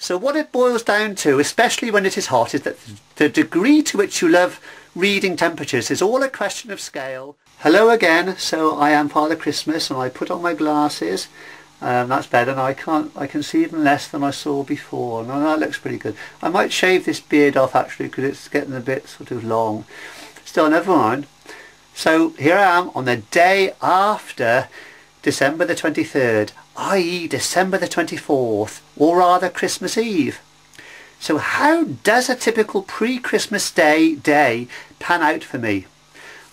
So what it boils down to, especially when it is hot, is that the degree to which you love reading temperatures is all a question of scale. Hello again, so I am Father Christmas and I put on my glasses. That's better now. I can see even less than I saw before. Now that looks pretty good. I might shave this beard off actually because it's getting a bit sort of long. Still, never mind. So here I am on the day after December the 23rd, i.e. December the 24th, or rather Christmas Eve. So how does a typical pre-Christmas day pan out for me?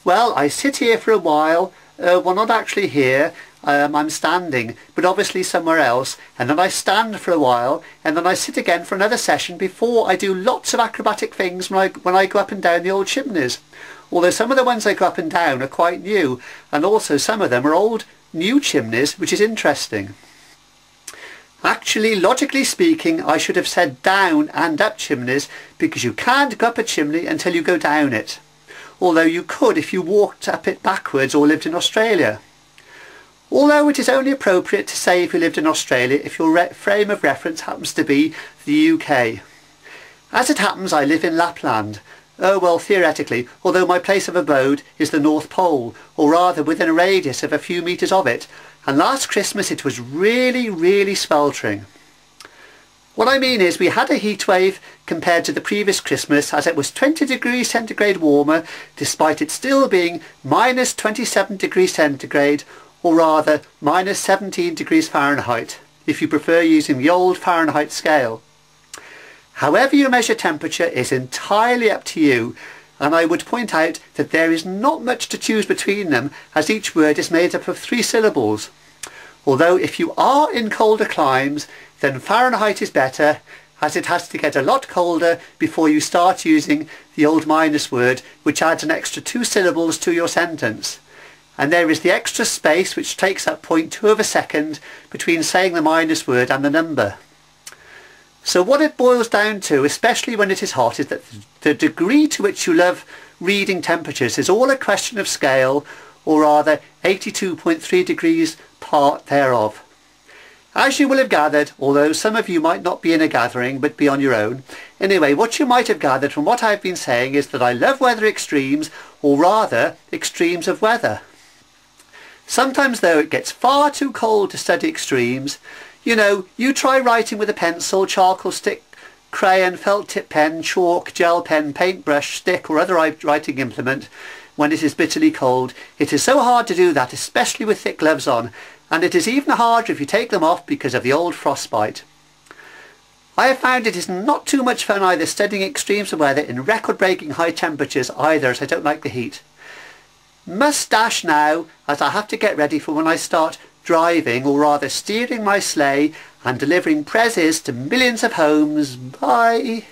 Well, I sit here for a while. Well, not actually here. I'm standing, but obviously somewhere else, and then I stand for a while, and then I sit again for another session before I do lots of acrobatic things when I go up and down the old chimneys. Although some of the ones I go up and down are quite new, and also some of them are old new chimneys, which is interesting. Actually, logically speaking, I should have said down and up chimneys, because you can't go up a chimney until you go down it. Although you could if you walked up it backwards or lived in Australia. Although it is only appropriate to say if you lived in Australia if your frame of reference happens to be the UK. As it happens, I live in Lapland. Oh well, theoretically, although my place of abode is the North Pole, or rather within a radius of a few metres of it, and last Christmas it was really sweltering. What I mean is we had a heat wave compared to the previous Christmas, as it was 20 degrees centigrade warmer despite it still being minus 27 degrees centigrade, or rather minus 17 degrees Fahrenheit if you prefer using the old Fahrenheit scale. However you measure temperature is entirely up to you, and I would point out that there is not much to choose between them, as each word is made up of 3 syllables. Although if you are in colder climes, then Fahrenheit is better, as it has to get a lot colder before you start using the old minus word, which adds an extra 2 syllables to your sentence. And there is the extra space which takes up 0.2 of a second between saying the minus word and the number. So what it boils down to, especially when it is hot, is that the degree to which you love reading temperatures is all a question of scale, or rather 82.3 degrees part thereof. As you will have gathered, although some of you might not be in a gathering but be on your own, anyway, what you might have gathered from what I've been saying is that I love weather extremes, or rather extremes of weather. Sometimes though it gets far too cold to study extremes. You know, you try writing with a pencil, charcoal stick, crayon, felt tip pen, chalk, gel pen, paintbrush, stick or other writing implement when it is bitterly cold. It is so hard to do that, especially with thick gloves on, and it is even harder if you take them off because of the old frostbite. I have found it is not too much fun either studying extremes of weather in record-breaking high temperatures either, as I don't like the heat. Must dash now, as I have to get ready for when I start driving, or rather steering my sleigh and delivering prezzies to millions of homes. Bye!